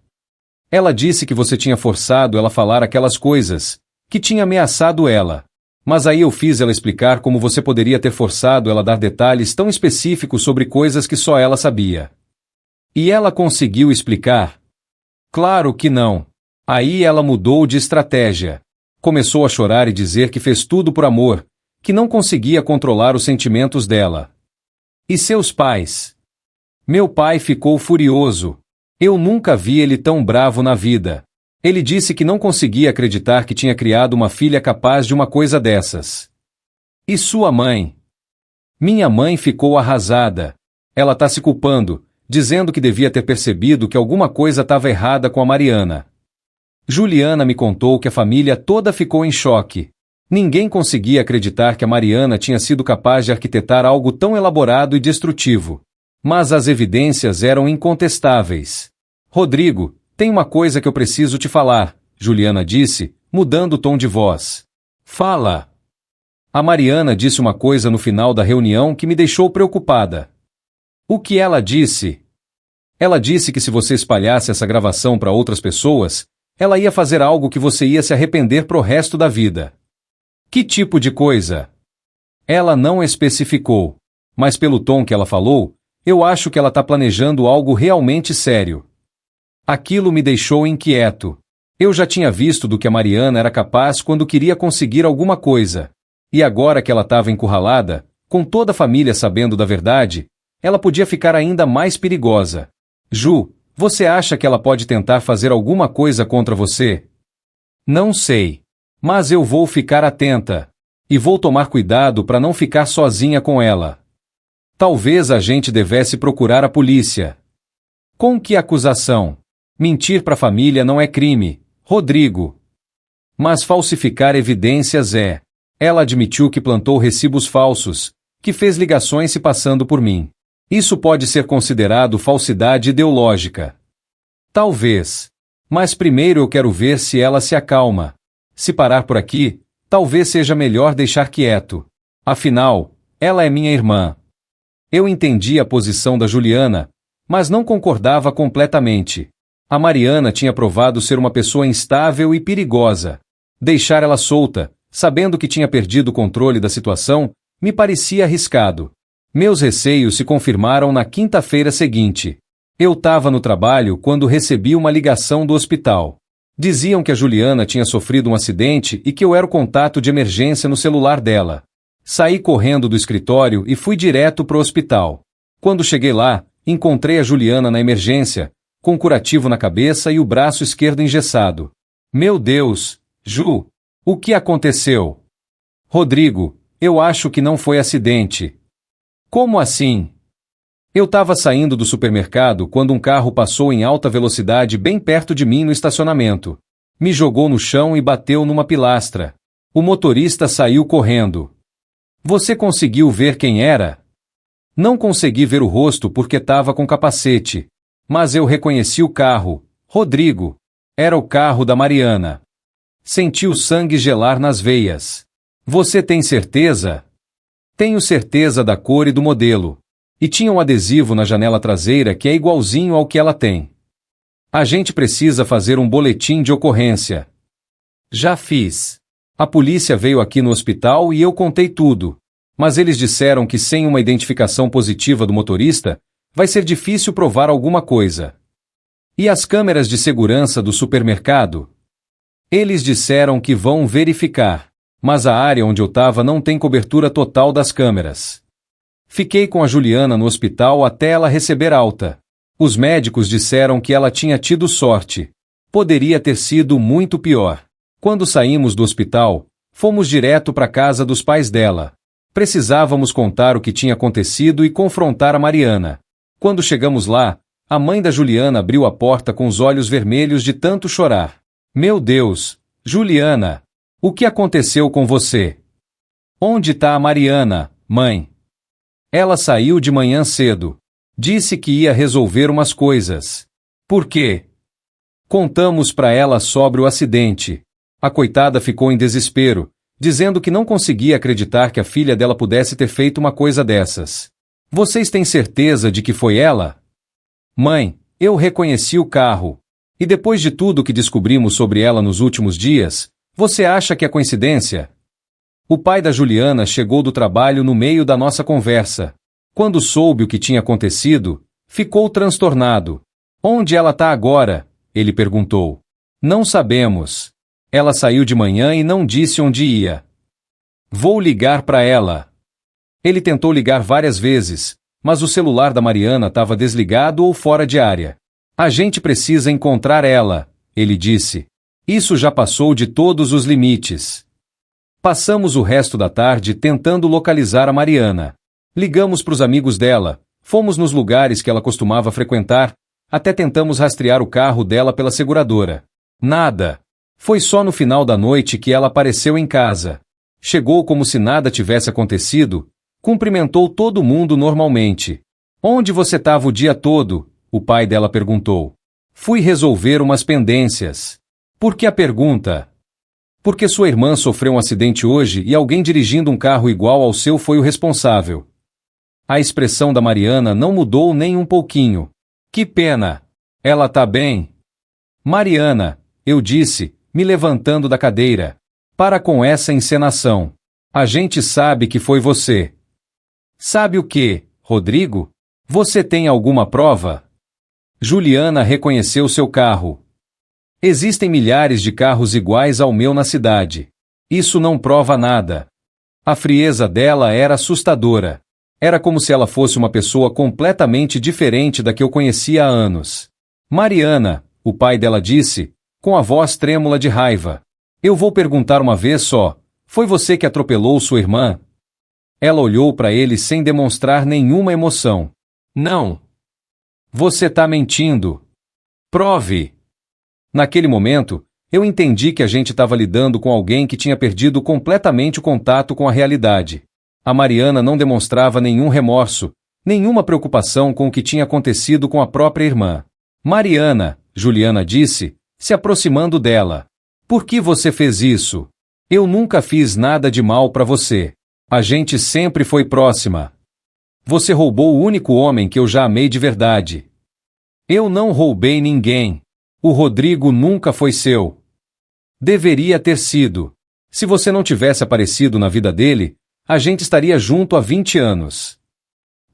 [SPEAKER 1] Ela disse que você tinha forçado ela a falar aquelas coisas, que tinha ameaçado ela. Mas aí eu fiz ela explicar como você poderia ter forçado ela a dar detalhes tão específicos sobre coisas que só ela sabia. E ela conseguiu explicar? Claro que não. Aí ela mudou de estratégia. Começou a chorar e dizer que fez tudo por amor, que não conseguia controlar os sentimentos dela. E seus pais? Meu pai ficou furioso. Eu nunca vi ele tão bravo na vida. Ele disse que não conseguia acreditar que tinha criado uma filha capaz de uma coisa dessas. E sua mãe? Minha mãe ficou arrasada. Ela tá se culpando, dizendo que devia ter percebido que alguma coisa estava errada com a Mariana. Juliana me contou que a família toda ficou em choque. Ninguém conseguia acreditar que a Mariana tinha sido capaz de arquitetar algo tão elaborado e destrutivo. Mas as evidências eram incontestáveis. Rodrigo, tem uma coisa que eu preciso te falar, Juliana disse, mudando o tom de voz. Fala. A Mariana disse uma coisa no final da reunião que me deixou preocupada. O que ela disse? Ela disse que se você espalhasse essa gravação para outras pessoas, ela ia fazer algo que você ia se arrepender pro resto da vida. Que tipo de coisa? Ela não especificou, mas pelo tom que ela falou, eu acho que ela está planejando algo realmente sério. Aquilo me deixou inquieto. Eu já tinha visto do que a Mariana era capaz quando queria conseguir alguma coisa. E agora que ela estava encurralada, com toda a família sabendo da verdade, ela podia ficar ainda mais perigosa. Ju, você acha que ela pode tentar fazer alguma coisa contra você? Não sei. Mas eu vou ficar atenta. E vou tomar cuidado para não ficar sozinha com ela. Talvez a gente devesse procurar a polícia. Com que acusação? Mentir para a família não é crime, Rodrigo. Mas falsificar evidências é. Ela admitiu que plantou recibos falsos, que fez ligações se passando por mim. Isso pode ser considerado falsidade ideológica. Talvez. Mas primeiro eu quero ver se ela se acalma. Se parar por aqui, Talvez seja melhor deixar quieto. Afinal, ela é minha irmã. Eu entendi a posição da Juliana, mas não concordava completamente. A Mariana tinha provado ser uma pessoa instável e perigosa. Deixar ela solta, sabendo que tinha perdido o controle da situação, me parecia arriscado. Meus receios se confirmaram na quinta-feira seguinte. Eu estava no trabalho quando recebi uma ligação do hospital. Diziam que a Juliana tinha sofrido um acidente e que eu era o contato de emergência no celular dela. Saí correndo do escritório e fui direto para o hospital. Quando cheguei lá, encontrei a Juliana na emergência, com curativo na cabeça e o braço esquerdo engessado. Meu Deus, Ju, o que aconteceu? Rodrigo, eu acho que não foi acidente. Como assim? Eu estava saindo do supermercado quando um carro passou em alta velocidade bem perto de mim no estacionamento. Me jogou no chão e bateu numa pilastra. O motorista saiu correndo. Você conseguiu ver quem era? Não consegui ver o rosto porque estava com capacete. Mas eu reconheci o carro. Rodrigo. Era o carro da Mariana. Senti o sangue gelar nas veias. Você tem certeza? Tenho certeza da cor e do modelo. E tinha um adesivo na janela traseira que é igualzinho ao que ela tem. A gente precisa fazer um boletim de ocorrência. Já fiz. A polícia veio aqui no hospital e eu contei tudo. Mas eles disseram que sem uma identificação positiva do motorista, vai ser difícil provar alguma coisa. E as câmeras de segurança do supermercado? Eles disseram que vão verificar, mas a área onde eu estava não tem cobertura total das câmeras. Fiquei com a Juliana no hospital até ela receber alta. Os médicos disseram que ela tinha tido sorte. Poderia ter sido muito pior. Quando saímos do hospital, fomos direto para a casa dos pais dela. Precisávamos contar o que tinha acontecido e confrontar a Mariana. Quando chegamos lá, a mãe da Juliana abriu a porta com os olhos vermelhos de tanto chorar. Meu Deus, Juliana, o que aconteceu com você? Onde está a Mariana, mãe? Ela saiu de manhã cedo. Disse que ia resolver umas coisas. Por quê? Contamos para ela sobre o acidente. A coitada ficou em desespero, dizendo que não conseguia acreditar que a filha dela pudesse ter feito uma coisa dessas. Vocês têm certeza de que foi ela? Mãe, eu reconheci o carro. E depois de tudo que descobrimos sobre ela nos últimos dias, você acha que é coincidência? O pai da Juliana chegou do trabalho no meio da nossa conversa. Quando soube o que tinha acontecido, ficou transtornado. Onde ela está agora? Ele perguntou. Não sabemos. Ela saiu de manhã e não disse onde ia. Vou ligar para ela. Ele tentou ligar várias vezes, mas o celular da Mariana estava desligado ou fora de área. A gente precisa encontrar ela, ele disse. Isso já passou de todos os limites. Passamos o resto da tarde tentando localizar a Mariana. Ligamos para os amigos dela, fomos nos lugares que ela costumava frequentar, até tentamos rastrear o carro dela pela seguradora. Nada. Foi só no final da noite que ela apareceu em casa. Chegou como se nada tivesse acontecido, cumprimentou todo mundo normalmente. Onde você estava o dia todo? O pai dela perguntou. Fui resolver umas pendências. Por que a pergunta? Porque sua irmã sofreu um acidente hoje e alguém dirigindo um carro igual ao seu foi o responsável. A expressão da Mariana não mudou nem um pouquinho. Que pena. Ela tá bem? Mariana, eu disse, me levantando da cadeira. Para com essa encenação. A gente sabe que foi você. Sabe o quê, Rodrigo? Você tem alguma prova? Juliana reconheceu seu carro. Existem milhares de carros iguais ao meu na cidade. Isso não prova nada. A frieza dela era assustadora. Era como se ela fosse uma pessoa completamente diferente da que eu conhecia há anos. Mariana, o pai dela disse, com a voz trêmula de raiva. Eu vou perguntar uma vez só. Foi você que atropelou sua irmã? Ela olhou para ele sem demonstrar nenhuma emoção. Não. Você tá mentindo. Prove. Naquele momento, eu entendi que a gente estava lidando com alguém que tinha perdido completamente o contato com a realidade. A Mariana não demonstrava nenhum remorso, nenhuma preocupação com o que tinha acontecido com a própria irmã. Mariana, Juliana disse, se aproximando dela. Por que você fez isso? Eu nunca fiz nada de mal para você. A gente sempre foi próxima. Você roubou o único homem que eu já amei de verdade. Eu não roubei ninguém. O Rodrigo nunca foi seu. Deveria ter sido. Se você não tivesse aparecido na vida dele, a gente estaria junto há 20 anos.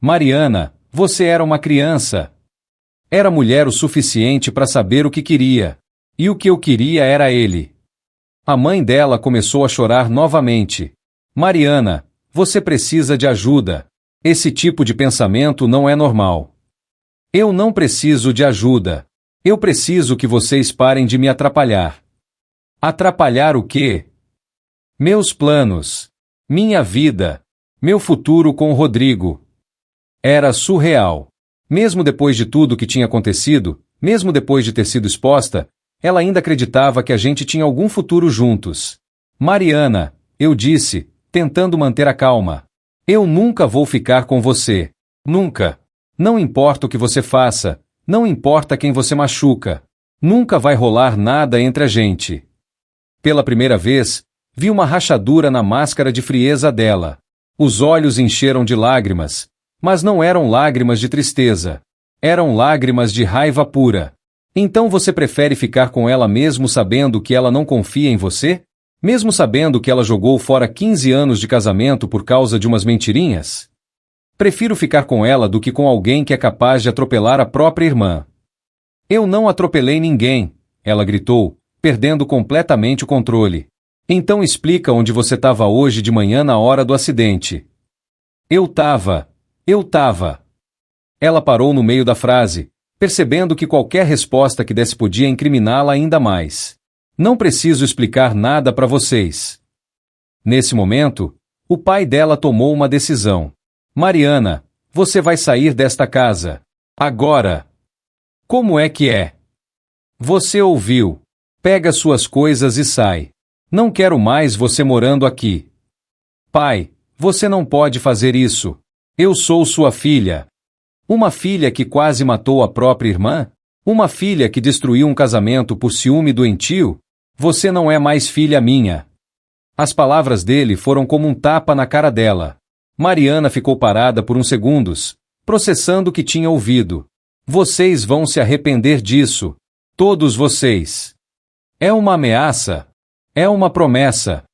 [SPEAKER 1] Mariana, você era uma criança. Era mulher o suficiente para saber o que queria. E o que eu queria era ele. A mãe dela começou a chorar novamente. Mariana, você precisa de ajuda. Esse tipo de pensamento não é normal. Eu não preciso de ajuda. Eu preciso que vocês parem de me atrapalhar. Atrapalhar o quê? Meus planos. Minha vida. Meu futuro com o Rodrigo. Era surreal. Mesmo depois de tudo que tinha acontecido, mesmo depois de ter sido exposta, ela ainda acreditava que a gente tinha algum futuro juntos. Mariana, eu disse, tentando manter a calma. Eu nunca vou ficar com você. Nunca. Não importa o que você faça, não importa quem você machuca. Nunca vai rolar nada entre a gente. Pela primeira vez, vi uma rachadura na máscara de frieza dela. Os olhos encheram de lágrimas, mas não eram lágrimas de tristeza. Eram lágrimas de raiva pura. Então você prefere ficar com ela mesmo sabendo que ela não confia em você? Mesmo sabendo que ela jogou fora 15 anos de casamento por causa de umas mentirinhas? Prefiro ficar com ela do que com alguém que é capaz de atropelar a própria irmã. Eu não atropelei ninguém, ela gritou, perdendo completamente o controle. Então explica onde você estava hoje de manhã na hora do acidente. Eu tava. Ela parou no meio da frase, percebendo que qualquer resposta que desse podia incriminá-la ainda mais. Não preciso explicar nada para vocês. Nesse momento, o pai dela tomou uma decisão. Mariana, você vai sair desta casa. Agora. Como é que é? Você ouviu. Pega suas coisas e sai. Não quero mais você morando aqui. Pai, você não pode fazer isso. Eu sou sua filha. Uma filha que quase matou a própria irmã? Uma filha que destruiu um casamento por ciúme doentio? Você não é mais filha minha. As palavras dele foram como um tapa na cara dela. Mariana ficou parada por uns segundos, processando o que tinha ouvido. Vocês vão se arrepender disso. Todos vocês. É uma ameaça. É uma promessa.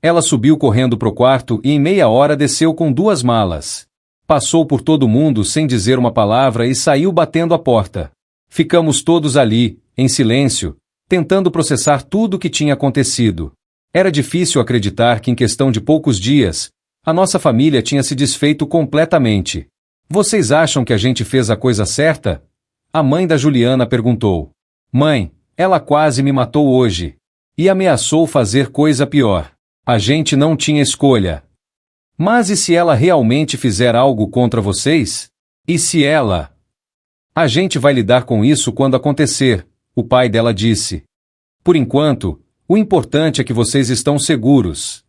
[SPEAKER 1] Ela subiu correndo pro quarto e em meia hora desceu com 2 malas. Passou por todo mundo sem dizer uma palavra e saiu batendo a porta. Ficamos todos ali, em silêncio, tentando processar tudo o que tinha acontecido. Era difícil acreditar que em questão de poucos dias, a nossa família tinha se desfeito completamente. Vocês acham que a gente fez a coisa certa? A mãe da Juliana perguntou. Mãe, ela quase me matou hoje. E ameaçou fazer coisa pior. A gente não tinha escolha. Mas e se ela realmente fizer algo contra vocês? E se ela... A gente vai lidar com isso quando acontecer, o pai dela disse. Por enquanto, o importante é que vocês estão seguros.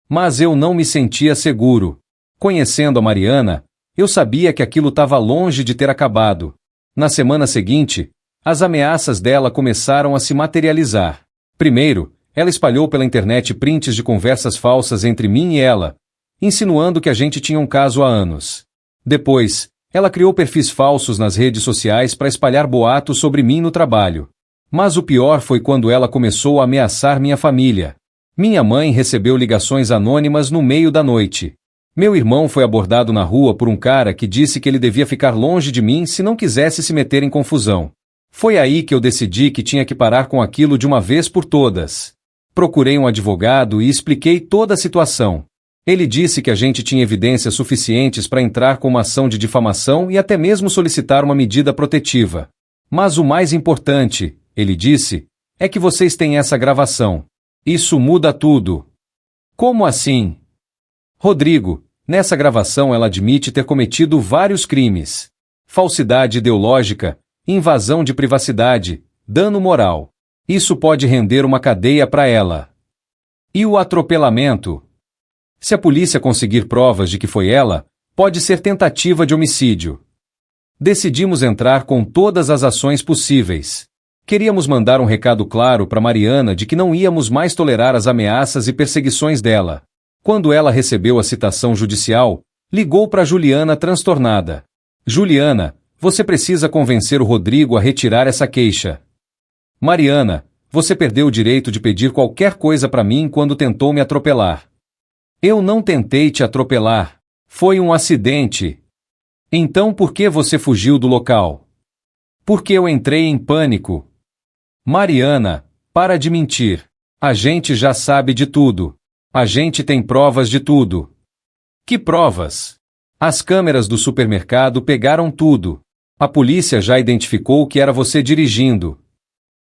[SPEAKER 1] Mas eu não me sentia seguro. Conhecendo a Mariana, eu sabia que aquilo estava longe de ter acabado. Na semana seguinte, as ameaças dela começaram a se materializar. Primeiro, ela espalhou pela internet prints de conversas falsas entre mim e ela, insinuando que a gente tinha um caso há anos. Depois, ela criou perfis falsos nas redes sociais para espalhar boatos sobre mim no trabalho. Mas o pior foi quando ela começou a ameaçar minha família. Minha mãe recebeu ligações anônimas no meio da noite. Meu irmão foi abordado na rua por um cara que disse que ele devia ficar longe de mim se não quisesse se meter em confusão. Foi aí que eu decidi que tinha que parar com aquilo de uma vez por todas. Procurei um advogado e expliquei toda a situação. Ele disse que a gente tinha evidências suficientes para entrar com uma ação de difamação e até mesmo solicitar uma medida protetiva. Mas o mais importante, ele disse, é que vocês têm essa gravação. Isso muda tudo. Como assim? Rodrigo, nessa gravação ela admite ter cometido vários crimes. Falsidade ideológica, invasão de privacidade, dano moral. Isso pode render uma cadeia para ela. E o atropelamento? Se a polícia conseguir provas de que foi ela, pode ser tentativa de homicídio. Decidimos entrar com todas as ações possíveis. Queríamos mandar um recado claro para Mariana de que não íamos mais tolerar as ameaças e perseguições dela. Quando ela recebeu a citação judicial, ligou para Juliana transtornada. Juliana, você precisa convencer o Rodrigo a retirar essa queixa. Mariana, você perdeu o direito de pedir qualquer coisa para mim quando tentou me atropelar. Eu não tentei te atropelar. Foi um acidente. Então por que você fugiu do local? Porque eu entrei em pânico. Mariana, para de mentir. A gente já sabe de tudo. A gente tem provas de tudo. Que provas? As câmeras do supermercado pegaram tudo. A polícia já identificou que era você dirigindo.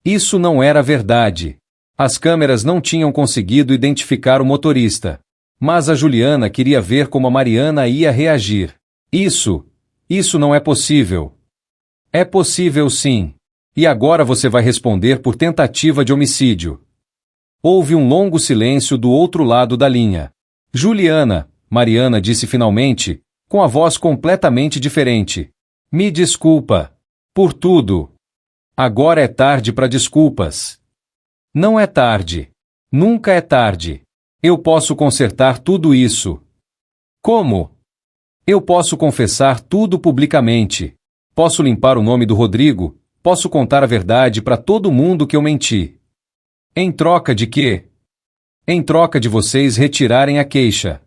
[SPEAKER 1] Isso não era verdade. As câmeras não tinham conseguido identificar o motorista. Mas a Juliana queria ver como a Mariana ia reagir. Isso não é possível. É possível sim. E agora você vai responder por tentativa de homicídio. Houve um longo silêncio do outro lado da linha. Juliana, Mariana disse finalmente, com a voz completamente diferente. Me desculpa. Por tudo. Agora é tarde para desculpas. Não é tarde. Nunca é tarde. Eu posso consertar tudo isso. Como? Eu posso confessar tudo publicamente. Posso limpar o nome do Rodrigo, posso contar a verdade para todo mundo que eu menti. Em troca de quê? Em troca de vocês retirarem a queixa.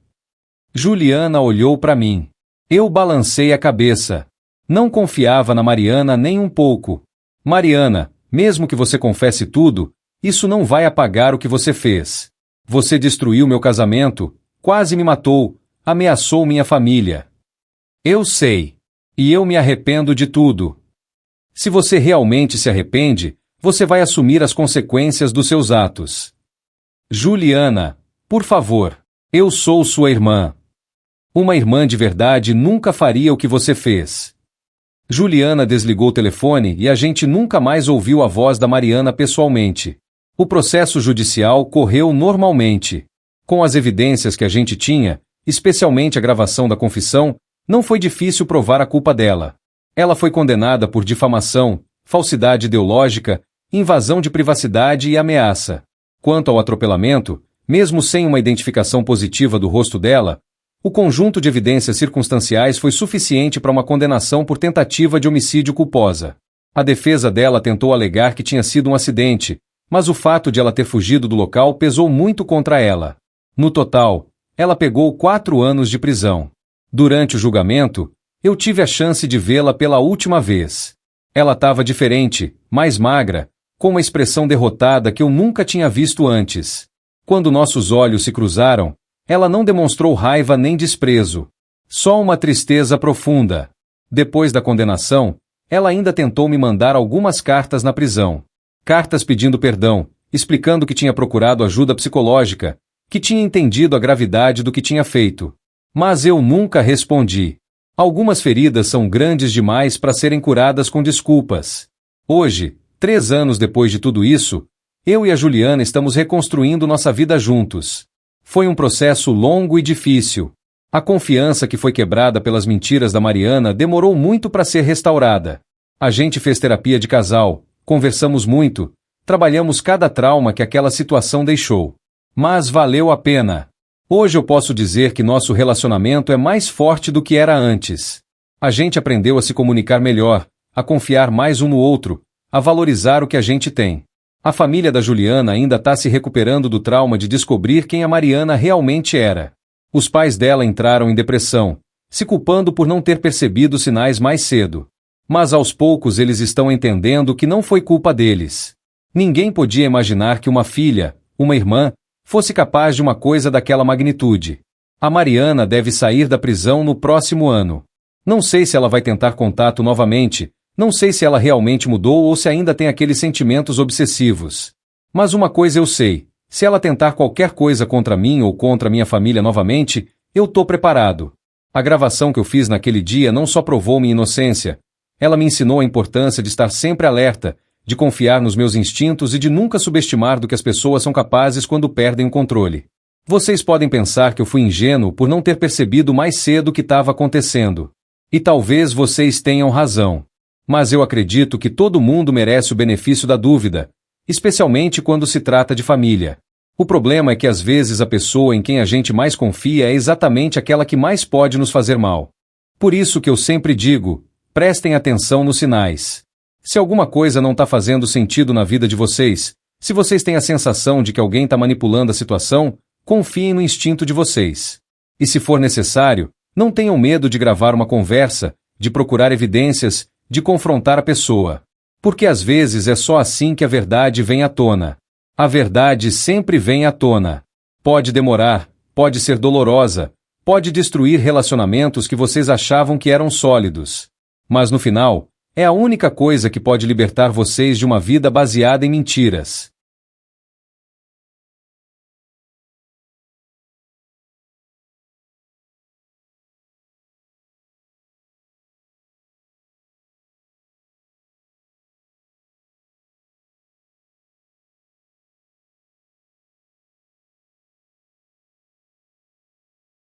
[SPEAKER 1] Juliana olhou para mim. Eu balancei a cabeça. Não confiava na Mariana nem um pouco. Mariana, mesmo que você confesse tudo, isso não vai apagar o que você fez. Você destruiu meu casamento, quase me matou, ameaçou minha família. Eu sei. E eu me arrependo de tudo. Se você realmente se arrepende, você vai assumir as consequências dos seus atos. Juliana, por favor, eu sou sua irmã. Uma irmã de verdade nunca faria o que você fez. Juliana desligou o telefone e a gente nunca mais ouviu a voz da Mariana pessoalmente. O processo judicial correu normalmente. Com as evidências que a gente tinha, especialmente a gravação da confissão, não foi difícil provar a culpa dela. Ela foi condenada por difamação, falsidade ideológica, invasão de privacidade e ameaça. Quanto ao atropelamento, mesmo sem uma identificação positiva do rosto dela, o conjunto de evidências circunstanciais foi suficiente para uma condenação por tentativa de homicídio culposa. A defesa dela tentou alegar que tinha sido um acidente, mas o fato de ela ter fugido do local pesou muito contra ela. No total, ela pegou 4 anos de prisão. Durante o julgamento, eu tive a chance de vê-la pela última vez. Ela estava diferente, mais magra, com uma expressão derrotada que eu nunca tinha visto antes. Quando nossos olhos se cruzaram, ela não demonstrou raiva nem desprezo. Só uma tristeza profunda. Depois da condenação, ela ainda tentou me mandar algumas cartas na prisão. Cartas pedindo perdão, explicando que tinha procurado ajuda psicológica, que tinha entendido a gravidade do que tinha feito. Mas eu nunca respondi. Algumas feridas são grandes demais para serem curadas com desculpas. Hoje, 3 anos depois de tudo isso, eu e a Juliana estamos reconstruindo nossa vida juntos. Foi um processo longo e difícil. A confiança que foi quebrada pelas mentiras da Mariana demorou muito para ser restaurada. A gente fez terapia de casal, conversamos muito, trabalhamos cada trauma que aquela situação deixou. Mas valeu a pena. Hoje eu posso dizer que nosso relacionamento é mais forte do que era antes. A gente aprendeu a se comunicar melhor, a confiar mais um no outro, a valorizar o que a gente tem. A família da Juliana ainda está se recuperando do trauma de descobrir quem a Mariana realmente era. Os pais dela entraram em depressão, se culpando por não ter percebido sinais mais cedo. Mas aos poucos eles estão entendendo que não foi culpa deles. Ninguém podia imaginar que uma filha, uma irmã, fosse capaz de uma coisa daquela magnitude. A Mariana deve sair da prisão no próximo ano. Não sei se ela vai tentar contato novamente, não sei se ela realmente mudou ou se ainda tem aqueles sentimentos obsessivos. Mas uma coisa eu sei, se ela tentar qualquer coisa contra mim ou contra minha família novamente, eu tô preparado. A gravação que eu fiz naquele dia não só provou minha inocência, ela me ensinou a importância de estar sempre alerta, de confiar nos meus instintos e de nunca subestimar do que as pessoas são capazes quando perdem o controle. Vocês podem pensar que eu fui ingênuo por não ter percebido mais cedo o que estava acontecendo. E talvez vocês tenham razão. Mas eu acredito que todo mundo merece o benefício da dúvida, especialmente quando se trata de família. O problema é que às vezes a pessoa em quem a gente mais confia é exatamente aquela que mais pode nos fazer mal. Por isso que eu sempre digo, prestem atenção nos sinais. Se alguma coisa não está fazendo sentido na vida de vocês, se vocês têm a sensação de que alguém está manipulando a situação, confiem no instinto de vocês. E se for necessário, não tenham medo de gravar uma conversa, de procurar evidências, de confrontar a pessoa. Porque às vezes é só assim que a verdade vem à tona. A verdade sempre vem à tona. Pode demorar, pode ser dolorosa, pode destruir relacionamentos que vocês achavam que eram sólidos. Mas no final, é a única coisa que pode libertar vocês de uma vida baseada em mentiras.